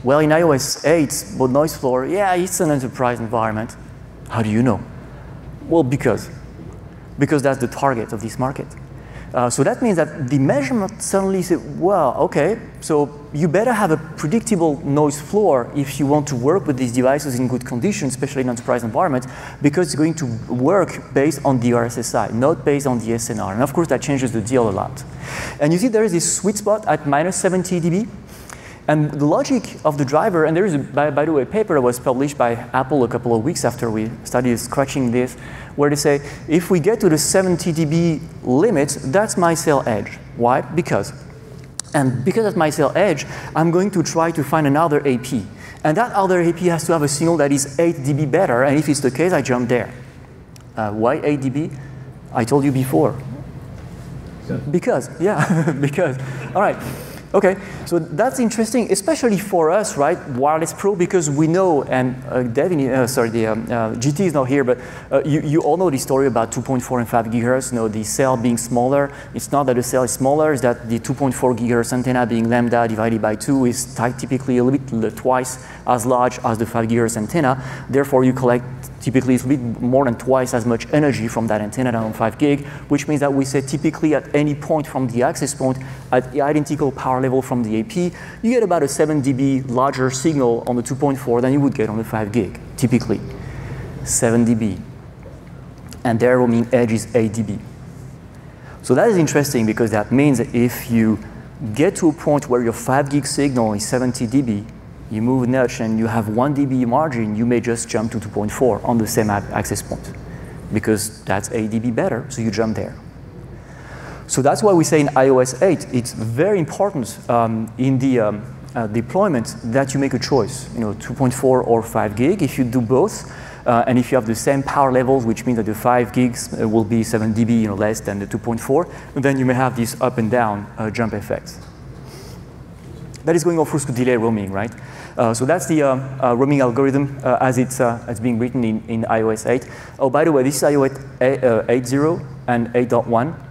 Well, in iOS 8, the noise floor, yeah, it's an enterprise environment. How do you know? Well, because that's the target of this market. So that means that the measurement suddenly said, well, okay, so you better have a predictable noise floor if you want to work with these devices in good conditions, especially in enterprise environment, because it's going to work based on the RSSI, not based on the SNR. And of course, that changes the deal a lot. And you see there is this sweet spot at minus 70 dB. And the logic of the driver, and there is, by the way, a paper that was published by Apple a couple of weeks after we started scratching this, where they say, if we get to the 70 dB limit, that's my cell edge. Why? Because at my cell edge, I'm going to try to find another AP. And that other AP has to have a signal that is 8 dB better, and if it's the case, I jump there. Why 8 dB? I told you before. Because, yeah, because. All right. Okay, so that's interesting, especially for us, right, Wireless Pro, because we know, and GT is not here, but you all know the story about 2.4 and 5 gigahertz, the cell being smaller. It's not that the cell is smaller, it's that the 2.4 gigahertz antenna being lambda divided by 2 is typically a little bit twice as large as the 5 gigahertz antenna. Therefore, you collect typically it's a bit more than twice as much energy from that antenna than on 5 gig, which means that we say typically at any point from the access point at the identical power level from the AP, you get about a 7 dB larger signal on the 2.4 than you would get on the 5 gig, typically. 7 dB. And their roaming edge is 8 dB. So that is interesting because that means that if you get to a point where your 5 gig signal is 70 dB, you move a notch and you have 1 dB margin, you may just jump to 2.4 on the same access point because that's 8 dB better, so you jump there. So that's why we say in iOS 8, it's very important in the deployment that you make a choice, 2.4 or 5 gig. If you do both, and if you have the same power levels, which means that the 5 gigs will be 7 dB less than the 2.4, then you may have this up and down jump effect. That is going, of course, to delay roaming, right? So that's the roaming algorithm as it's being written in iOS 8. Oh, by the way, this is iOS 8.0 and 8.1.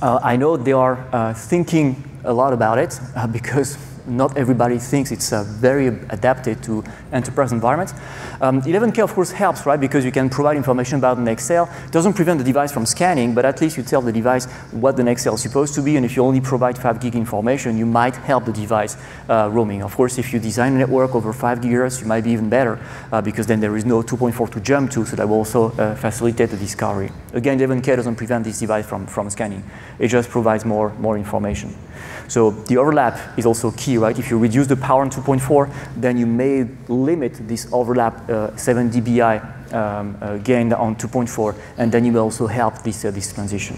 I know they are thinking a lot about it because not everybody thinks it's very adapted to enterprise environments. 11K, of course, helps, right? Because you can provide information about the next cell. It doesn't prevent the device from scanning, but at least you tell the device what the next cell is supposed to be. And if you only provide 5 gig information, you might help the device roaming. Of course, if you design a network over 5 gigahertz, you might be even better because then there is no 2.4 to jump to, so that will also facilitate the discovery. Again, 11K doesn't prevent this device from scanning. It just provides more information. So the overlap is also key, right? If you reduce the power on 2.4, then you may limit this overlap 7 dBi gain on 2.4, and then you will also help this transition.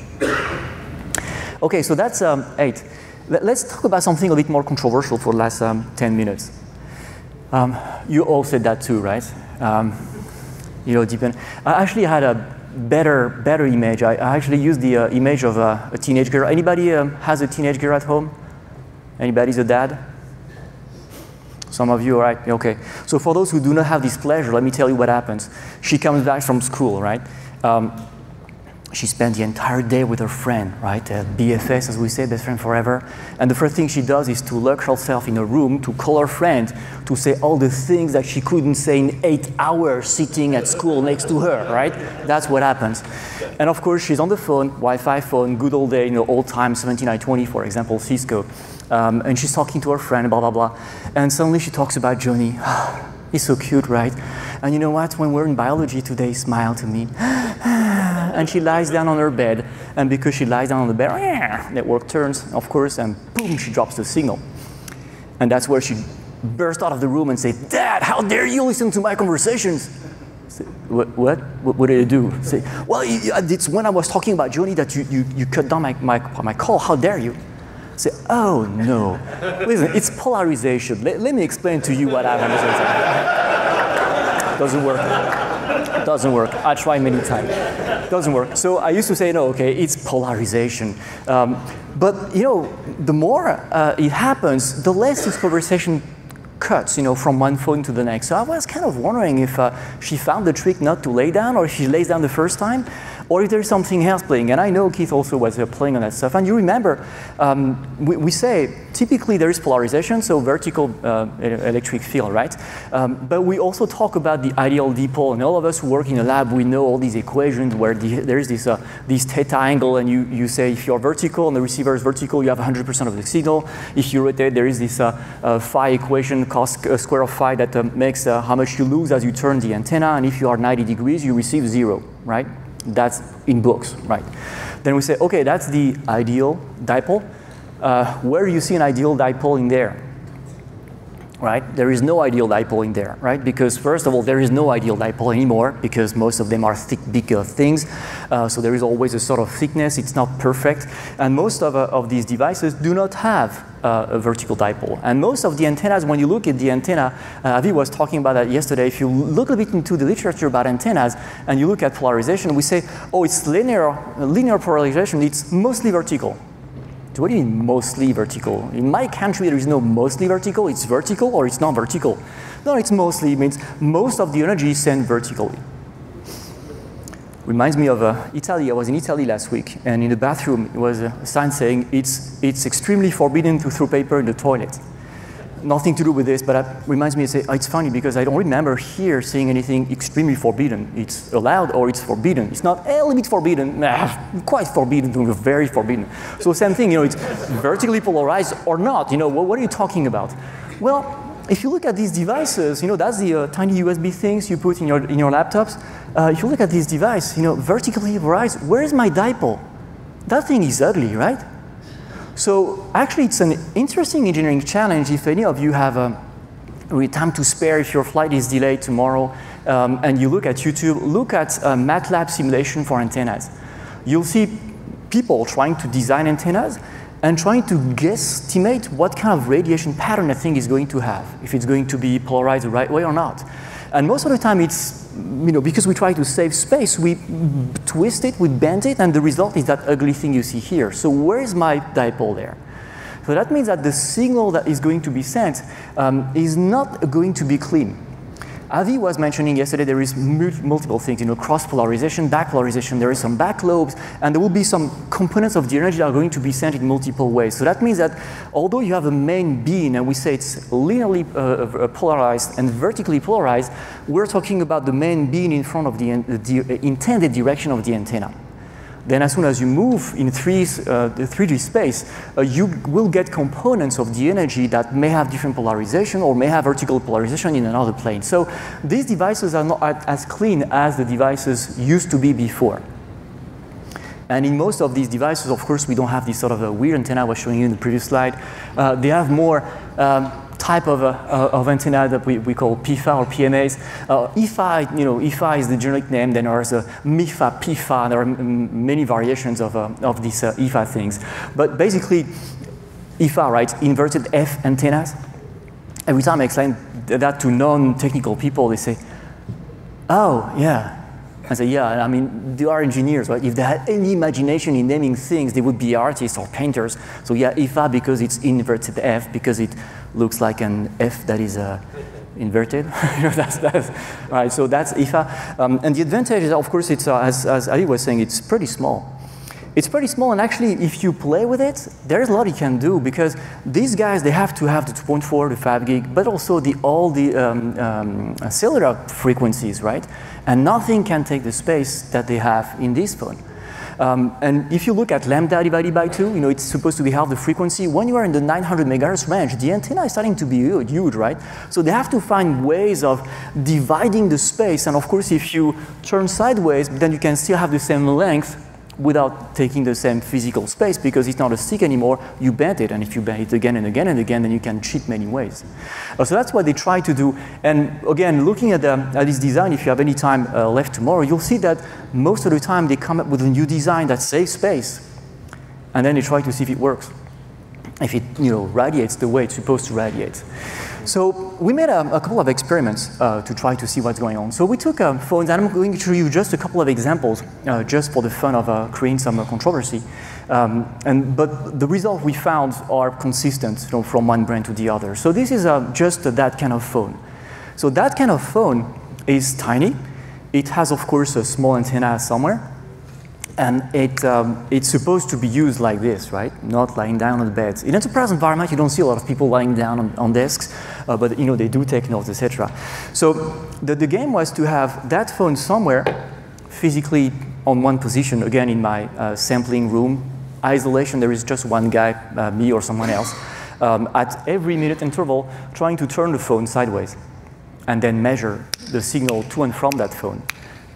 Okay, so that's 8. Let's talk about something a bit more controversial for the last 10 minutes. You all said that too, right? I actually had a better image. I actually used the image of a teenage girl. Anybody has a teenage girl at home? Anybody's a dad? Some of you, all right? Okay. So for those who do not have this pleasure, let me tell you what happens. She comes back from school, right? She spent the entire day with her friend, right? BFS, as we say, best friend forever. And the first thing she does is to lock herself in a room to call her friend to say all the things that she couldn't say in 8 hours sitting at school next to her, right? That's what happens. And of course, she's on the phone, Wi-Fi phone, good old day, old time 7920, for example, Cisco. And she's talking to her friend, blah, blah, blah. And suddenly she talks about Johnny. He's so cute, right? And you know what? When we're in biology today, smile to me. And she lies down on her bed. And because she lies down on the bed, network turns, of course, and boom, she drops the signal. And that's where she burst out of the room and say, Dad, how dare you listen to my conversations? Say, what did I do? Say, well, it's when I was talking about Johnny that you cut down my call. How dare you? Say, oh no. Listen, it's polarization. Let me explain to you what happened. Doesn't work. Doesn't work. I tried many times. Doesn't work. So I used to say, no, okay, it's polarization. But the more it happens, the less this conversation cuts, from one phone to the next. So I was kind of wondering if she found the trick not to lay down, or if she lays down the first time, or if there's something else playing. And I know Keith also was playing on that stuff. And you remember, we say typically there is polarization, so vertical electric field, right? But we also talk about the ideal dipole. And all of us who work in a lab, we know all these equations where there is this theta angle, and you say if you're vertical and the receiver is vertical, you have 100% of the signal. If you rotate, there is this phi equation, cos square of phi, that makes how much you lose as you turn the antenna. And if you are 90 degrees, you receive 0, right? That's in books, right? Then we say, okay, that's the ideal dipole. Where do you see an ideal dipole in there? Right? There is no ideal dipole in there, right? Because first of all, there is no ideal dipole anymore because most of them are thick, big things. So there is always a sort of thickness. It's not perfect. And most of these devices do not have a vertical dipole. And most of the antennas, when you look at the antenna, Avi was talking about that yesterday. If you look a bit into the literature about antennas and you look at polarization, we say, oh, it's linear polarization. It's mostly vertical. So what do you mean mostly vertical? In my country, there is no mostly vertical. It's vertical or it's not vertical. No, it's mostly. It means most of the energy is sent vertically. Reminds me of Italy. I was in Italy last week, and in the bathroom, it was a sign saying it's extremely forbidden to throw paper in the toilet. Nothing to do with this, but it reminds me to say, it's funny because I don't remember here seeing anything extremely forbidden. It's allowed or it's forbidden. It's not a little bit forbidden, quite forbidden, very forbidden. So same thing, it's vertically polarized or not. What are you talking about? Well, if you look at these devices, that's the tiny USB things you put in your laptops. If you look at this device, vertically polarized, where is my dipole? That thing is ugly, right? So actually, it's an interesting engineering challenge if any of you have time to spare, if your flight is delayed tomorrow, and you look at YouTube, look at MATLAB simulation for antennas. You'll see people trying to design antennas and trying to guesstimate what kind of radiation pattern a thing is going to have, if it's going to be polarized the right way or not. And most of the time it's, because we try to save space, we twist it, we bend it, and the result is that ugly thing you see here. So where is my dipole there? So that means that the signal that is going to be sent is not going to be clean. Avi was mentioning yesterday there is multiple things, cross polarization, back polarization, there is some back lobes, and there will be some components of the energy that are going to be sent in multiple ways. So that means that although you have a main beam, and we say it's linearly polarized and vertically polarized, we're talking about the main beam in front of the intended direction of the antenna. Then as soon as you move in the 3D space, you will get components of the energy that may have different polarization or may have vertical polarization in another plane. So these devices are not as clean as the devices used to be before. And in most of these devices, of course, we don't have this sort of a weird antenna I was showing you in the previous slide. They have more type of antenna that we call PFA or PMAs. IFA, IFA is the generic name. Then there's a MIFA, PFA. There are many variations of these IFA things. But basically, IFA, right, inverted F antennas. Every time I explain that to non-technical people, they say, oh, yeah. I say, yeah, I mean, they are engineers, right? If they had any imagination in naming things, they would be artists or painters. So yeah, IFA because it's inverted F, because it looks like an F that is inverted. Right, so that's IFA. And the advantage is, of course, it's, as Ali was saying, it's pretty small. It's pretty small, and actually, if you play with it, there's a lot you can do, because these guys, they have to have the 2.4, the 5 gig, but also all the cellular frequencies, right? And nothing can take the space that they have in this phone. And if you look at lambda divided by 2, it's supposed to be half the frequency. When you are in the 900 megahertz range, the antenna is starting to be huge, right? So they have to find ways of dividing the space, and of course, if you turn sideways, then you can still have the same length without taking the same physical space, because it's not a stick anymore, you bend it, and if you bend it again and again and again, then you can cheat many ways. So that's what they try to do. And again, looking at this design, if you have any time left tomorrow, you'll see that most of the time they come up with a new design that saves space, and then they try to see if it works, if it radiates the way it's supposed to radiate. So we made a couple of experiments to try to see what's going on. So we took phones, and I'm going to show you just a couple of examples, just for the fun of creating some controversy. But the results we found are consistent from one brand to the other. So this is just that kind of phone. So that kind of phone is tiny. It has, of course, a small antenna somewhere. And it's supposed to be used like this, right? Not lying down on the beds. In enterprise environment, you don't see a lot of people lying down on desks, but they do take notes, etc. So the game was to have that phone somewhere physically on one position, again in my sampling room. Isolation, there is just one guy, me or someone else, at every minute interval, trying to turn the phone sideways and then measure the signal to and from that phone.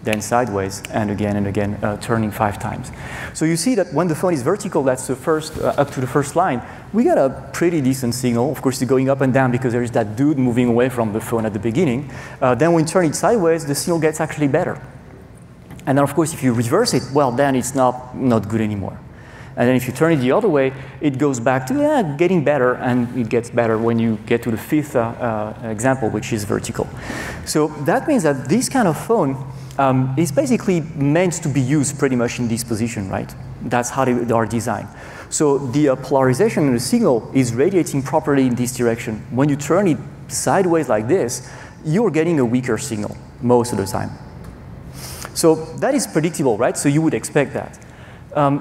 Then sideways, and again, turning 5 times. So you see that when the phone is vertical, that's the first, up to the first line, we got a pretty decent signal. Of course, it's going up and down because there is that dude moving away from the phone at the beginning. Then when you turn it sideways, the signal gets actually better. And then, of course, if you reverse it, well, then it's not good anymore. And then if you turn it the other way, it goes back to getting better, and it gets better when you get to the 5th example, which is vertical. So that means that this kind of phone is basically meant to be used pretty much in this position, right? That's how they are designed. So the polarization in the signal is radiating properly in this direction. When you turn it sideways like this, you're getting a weaker signal most of the time. So that is predictable, right? So you would expect that.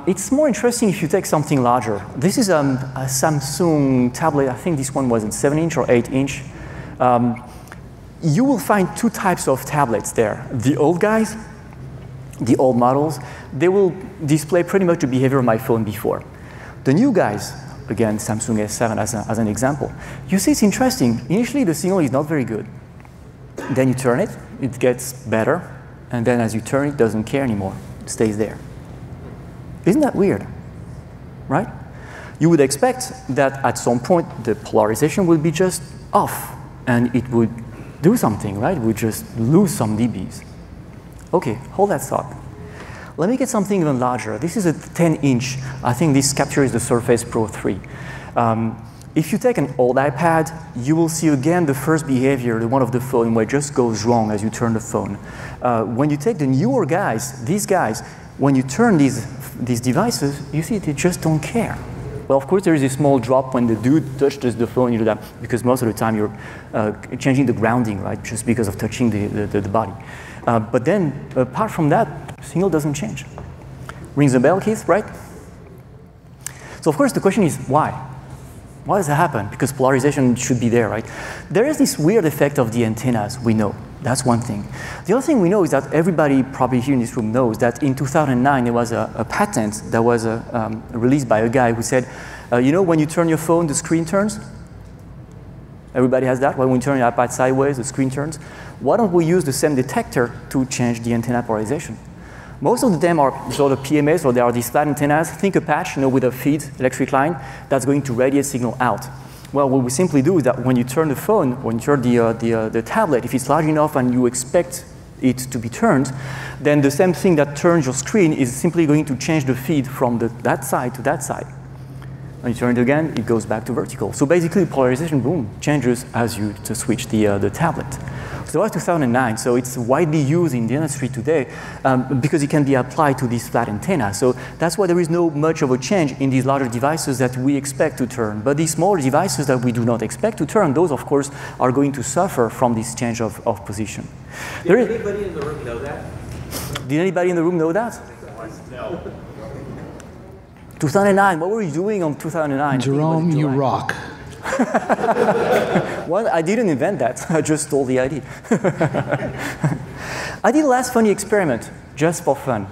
It's more interesting if you take something larger. This is a Samsung tablet. I think this one was in 7-inch or 8-inch. You will find two types of tablets there. The old guys, the old models, they will display pretty much the behavior of my phone before. The new guys, again, Samsung S7 as an example, you see it's interesting. Initially, the signal is not very good. Then you turn it, it gets better, and then as you turn it doesn't care anymore. It stays there. Isn't that weird, right? You would expect that at some point the polarization would be just off and it would do something, right? It would just lose some dBs. Okay, hold that thought. Let me get something even larger. This is a 10-inch. I think this captures the Surface Pro 3. If you take an old iPad, you will see again the first behavior, the one of the phone, where it just goes wrong as you turn the phone. When you take the newer guys, these guys, when you turn these devices, you see they just don't care. Well, of course, there is a small drop when the dude touches the phone, you do that, because most of the time you're changing the grounding, right, just because of touching the body. But then, apart from that, signal doesn't change. Rings a bell, Keith, right? So, of course, the question is why? Why does that happen? Because polarization should be there, right? There is this weird effect of the antennas, we know. That's one thing. The other thing we know is that everybody probably here in this room knows that in 2009 there was a patent that was released by a guy who said, you know, when you turn your phone, the screen turns? Everybody has that? When you turn your iPad sideways, the screen turns? Why don't we use the same detector to change the antenna polarization? Most of them are sort of PMAs, or they are these flat antennas. Think a patch, you know, with a feed electric line that's going to radiate signal out. Well, what we simply do is that when you turn the phone, when you turn the tablet, if it's large enough and you expect it to be turned, then the same thing that turns your screen is simply going to change the feed from that side to that side. When you turn it again, it goes back to vertical. So basically, polarization, boom, changes as you switch the tablet. So that was 2009, so it's widely used in the industry today because it can be applied to these flat antennas. So that's why there is no much of a change in these larger devices that we expect to turn. But these smaller devices that we do not expect to turn, those, of course, are going to suffer from this change of position. Did anybody in the room know that? Did anybody in the room know that? No. 2009, what were you doing on 2009? Jerome, you rock. Well, I didn't invent that. I just stole the idea. I did a last funny experiment, just for fun.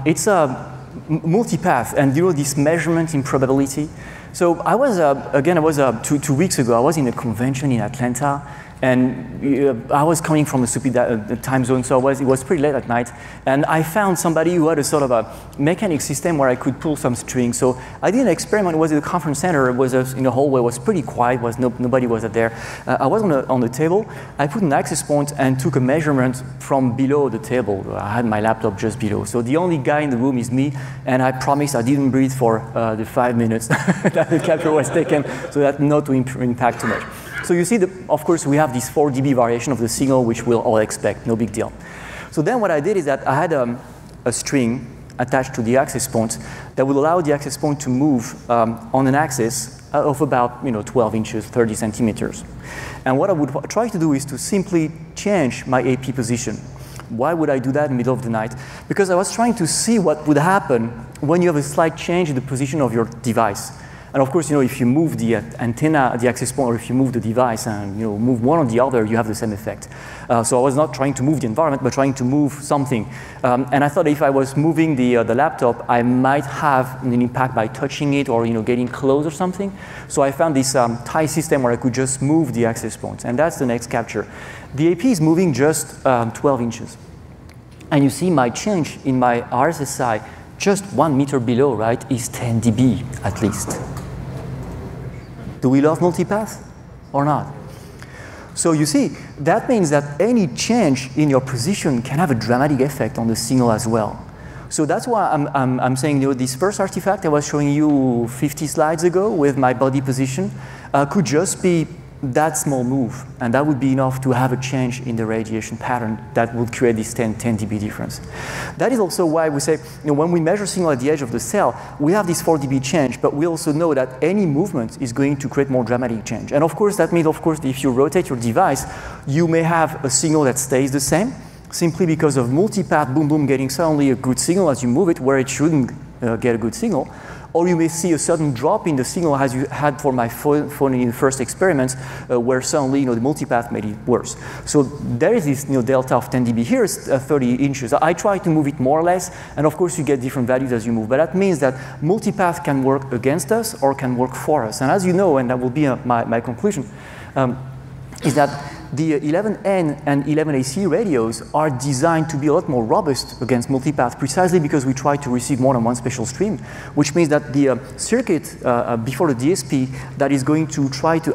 It's a multipath, and you know this measurement in probability. So I was, again, I was 2 weeks ago, I was in a convention in Atlanta, and I was coming from a stupid time zone, so it was pretty late at night, and I found somebody who had a sort of a mechanic system where I could pull some strings. So I did an experiment. It was at a conference center. It was in a hallway. It was pretty quiet. Nobody was there. I was on the table. I put an access point and took a measurement from below the table. I had my laptop just below. So the only guy in the room is me, and I promised I didn't breathe for the 5 minutes that the capture was taken, so that not to impact too much. So you see, of course, we have this 4 dB variation of the signal, which we'll all expect, no big deal. So then what I did is that I had a string attached to the access point that would allow the access point to move on an axis of about 12 inches, 30 centimeters. And what I would try to do is to simply change my AP position. Why would I do that in the middle of the night? Because I was trying to see what would happen when you have a slight change in the position of your device. And of course, if you move the antenna, the access point, or if you move the device and move one or the other, you have the same effect. So I was not trying to move the environment, but trying to move something. And I thought if I was moving the laptop, I might have an impact by touching it or getting close or something. So I found this tie system where I could just move the access points, and that's the next capture. The AP is moving just 12 inches. And you see my change in my RSSI just 1 meter below, right, is 10 dB at least. Do we love multipath or not? So you see, that means that any change in your position can have a dramatic effect on the signal as well. So that's why I'm saying, this first artifact I was showing you 50 slides ago with my body position could just be that small move, and that would be enough to have a change in the radiation pattern that would create this 10 dB difference. That is also why we say, when we measure signal at the edge of the cell, we have this 4 dB change, but we also know that any movement is going to create more dramatic change. And of course, that means, if you rotate your device, you may have a signal that stays the same, simply because of multipath boom boom getting suddenly a good signal as you move it where it shouldn't get a good signal. Or you may see a sudden drop in the signal as you had for my phone in the first experiments, where suddenly the multipath made it worse. So there is this delta of 10 dB. Here is 30 inches. I try to move it more or less, and of course you get different values as you move. But that means that multipath can work against us or can work for us. And as you know, and that will be my conclusion, is that the 11N and 11AC radios are designed to be a lot more robust against multipath, precisely because we try to receive more than one spatial stream, which means that the circuit before the DSP that is going to try to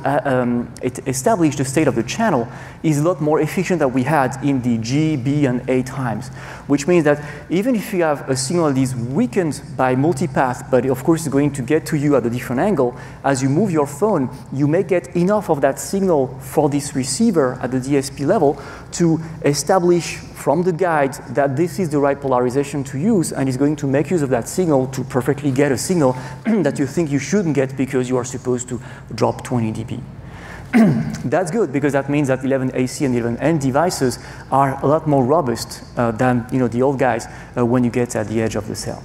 establish the state of the channel is a lot more efficient than we had in the G, B, and A times, which means that even if you have a signal that is weakened by multipath, but of course it's going to get to you at a different angle, as you move your phone, you may get enough of that signal for this receiver at the DSP level to establish from the guide that this is the right polarization to use, and is going to make use of that signal to perfectly get a signal that you think you shouldn't get because you are supposed to drop 20 dB. That's good, because that means that 11AC and 11N devices are a lot more robust than the old guys when you get at the edge of the cell.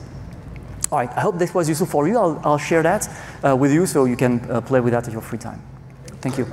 All right, I hope this was useful for you. I'll share that with you so you can play with that at your free time. Thank you.